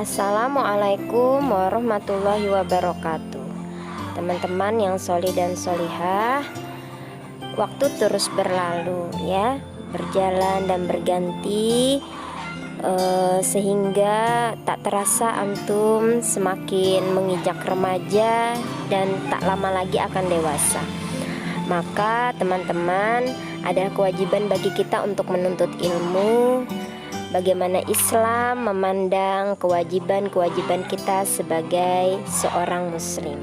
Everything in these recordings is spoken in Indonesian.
Assalamualaikum warahmatullahi wabarakatuh. Teman-teman yang sholih dan sholihah, waktu terus berlalu ya, berjalan dan berganti, sehingga tak terasa antum semakin menginjak remaja dan tak lama lagi akan dewasa. Maka teman-teman, ada kewajiban bagi kita untuk menuntut ilmu. Bagaimana Islam memandang kewajiban-kewajiban kita sebagai seorang muslim.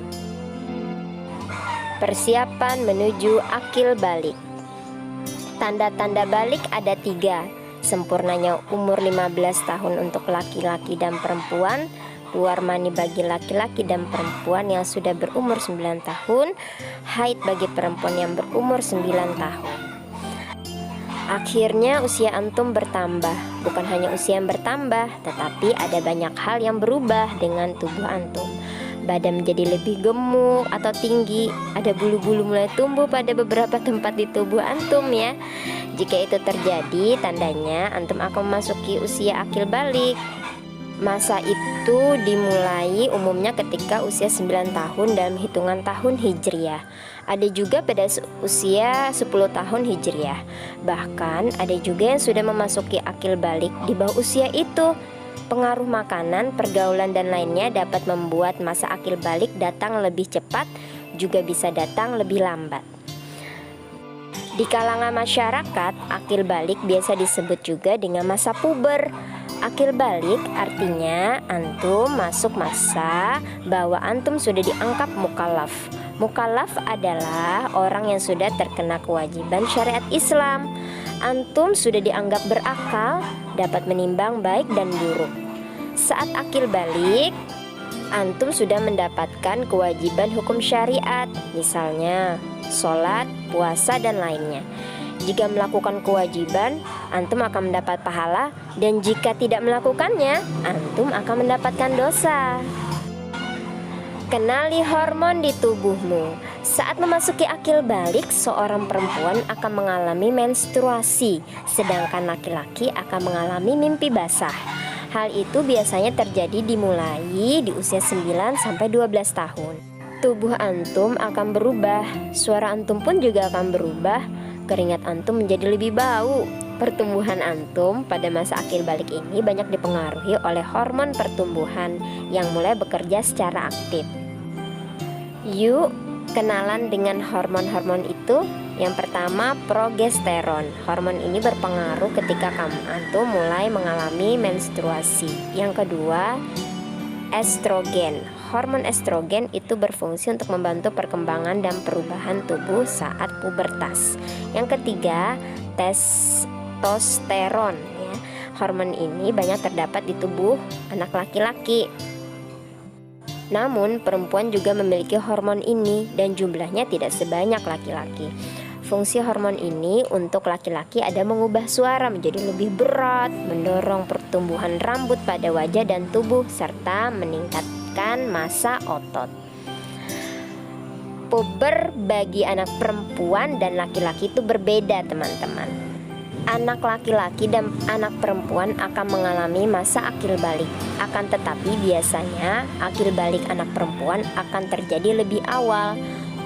Persiapan menuju akil balik. Tanda-tanda balik ada 3. Sempurnanya umur 15 tahun untuk laki-laki dan perempuan, keluar mani bagi laki-laki dan perempuan yang sudah berumur 9 tahun, haid bagi perempuan yang berumur 9 tahun. Akhirnya usia antum bertambah. Bukan hanya usia yang bertambah, tetapi ada banyak hal yang berubah dengan tubuh antum. Badan menjadi lebih gemuk atau tinggi. Ada bulu-bulu mulai tumbuh pada beberapa tempat di tubuh antum ya. Jika itu terjadi, tandanya antum akan memasuki usia akil balik. Masa itu dimulai umumnya ketika usia 9 tahun dalam hitungan tahun Hijriah. Ada juga pada usia 10 tahun Hijriah. Bahkan ada juga yang sudah memasuki akil balik di bawah usia itu. Pengaruh makanan, pergaulan dan lainnya dapat membuat masa akil balik datang lebih cepat, juga bisa datang lebih lambat. Di kalangan masyarakat, akil balik biasa disebut juga dengan masa puber. Akil balik artinya antum masuk masa bahwa antum sudah dianggap mukallaf. Mukallaf adalah orang yang sudah terkena kewajiban syariat Islam. Antum sudah dianggap berakal, dapat menimbang baik dan buruk. Saat akil balik, antum sudah mendapatkan kewajiban hukum syariat, misalnya sholat, puasa, dan lainnya. Jika melakukan kewajiban, antum akan mendapat pahala, dan jika tidak melakukannya, antum akan mendapatkan dosa. Kenali hormon di tubuhmu. Saat memasuki akil balik, seorang perempuan akan mengalami menstruasi, sedangkan laki-laki akan mengalami mimpi basah. Hal itu biasanya terjadi dimulai di usia 9-12 tahun. Tubuh antum akan berubah, suara antum pun juga akan berubah. Keringat antum menjadi lebih bau. Pertumbuhan antum pada masa akil balik ini banyak dipengaruhi oleh hormon pertumbuhan yang mulai bekerja secara aktif. Yuk, kenalan dengan hormon-hormon itu. Yang pertama, progesteron. Hormon ini berpengaruh ketika antum mulai mengalami menstruasi. Yang kedua, estrogen. Hormon estrogen itu berfungsi untuk membantu perkembangan dan perubahan tubuh saat pubertas. Yang ketiga, testosteron ya. Hormon ini banyak terdapat di tubuh anak laki-laki. Namun perempuan juga memiliki hormon ini dan jumlahnya tidak sebanyak laki-laki. Fungsi hormon ini untuk laki-laki ada mengubah suara menjadi lebih berat, mendorong pertumbuhan rambut pada wajah dan tubuh, serta meningkatkan massa otot. Puber bagi anak perempuan dan laki-laki itu berbeda, teman-teman. Anak laki-laki dan anak perempuan akan mengalami masa akil balik. Akan tetapi biasanya akil balik anak perempuan akan terjadi lebih awal.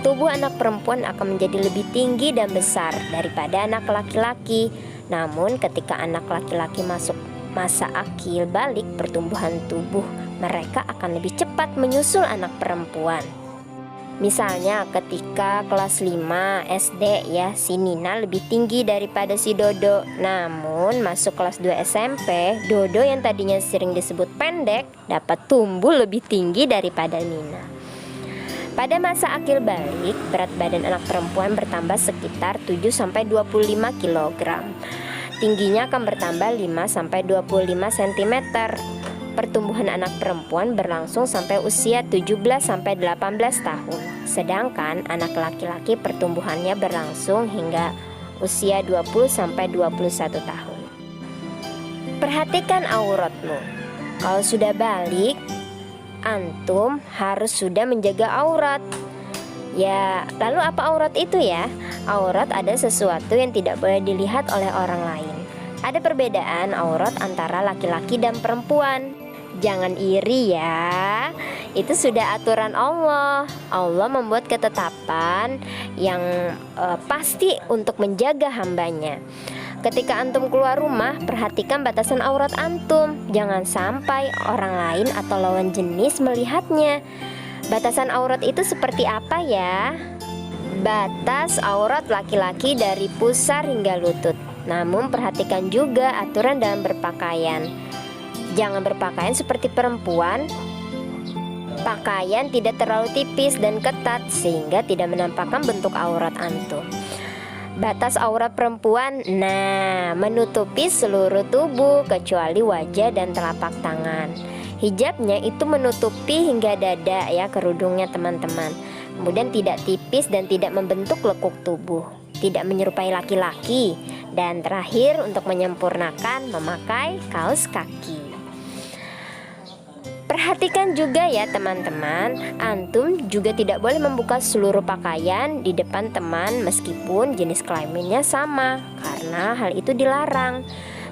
Tubuh anak perempuan akan menjadi lebih tinggi dan besar daripada anak laki-laki. Namun ketika anak laki-laki masuk masa akil balik, pertumbuhan tubuh mereka akan lebih cepat menyusul anak perempuan. Misalnya ketika kelas 5 SD ya, si Nina lebih tinggi daripada si Dodo. Namun masuk kelas 2 SMP, Dodo yang tadinya sering disebut pendek dapat tumbuh lebih tinggi daripada Nina. Pada masa akil balik, berat badan anak perempuan bertambah sekitar 7-25 kg. Tingginya akan bertambah 5-25 cm. Pertumbuhan anak perempuan berlangsung sampai usia 17-18 tahun. Sedangkan anak laki-laki pertumbuhannya berlangsung hingga usia 20-21 tahun. Perhatikan auratmu. Kalau sudah balik, antum harus sudah menjaga aurat. Ya, lalu apa aurat itu ya? Aurat ada sesuatu yang tidak boleh dilihat oleh orang lain. Ada perbedaan aurat antara laki-laki dan perempuan. Jangan iri ya. Itu sudah aturan Allah. Allah membuat ketetapan yang pasti untuk menjaga hambanya. Ketika antum keluar rumah, perhatikan batasan aurat antum. Jangan sampai orang lain atau lawan jenis melihatnya. Batasan aurat itu seperti apa ya? Batas aurat laki-laki dari pusar hingga lutut. Namun perhatikan juga aturan dalam berpakaian. Jangan berpakaian seperti perempuan. Pakaian tidak terlalu tipis dan ketat sehingga tidak menampakkan bentuk aurat antum. Batas aurat perempuan, menutupi seluruh tubuh kecuali wajah dan telapak tangan. Hijabnya itu menutupi hingga dada ya, kerudungnya teman-teman. Kemudian tidak tipis dan tidak membentuk lekuk tubuh, tidak menyerupai laki-laki. Dan terakhir untuk menyempurnakan, memakai kaos kaki. Perhatikan juga ya teman-teman, antum juga tidak boleh membuka seluruh pakaian di depan teman meskipun jenis kelaminnya sama, karena hal itu dilarang.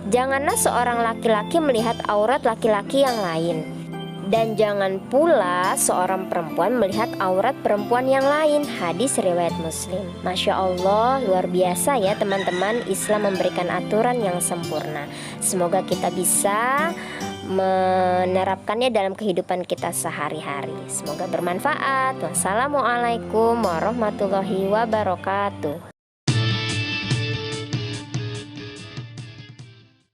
Janganlah seorang laki-laki melihat aurat laki-laki yang lain. Dan jangan pula seorang perempuan melihat aurat perempuan yang lain. Hadis riwayat Muslim. Masya Allah, luar biasa ya teman-teman, Islam memberikan aturan yang sempurna. Semoga kita bisa menerapkannya dalam kehidupan kita sehari-hari. Semoga bermanfaat. Wassalamualaikum warahmatullahi wabarakatuh.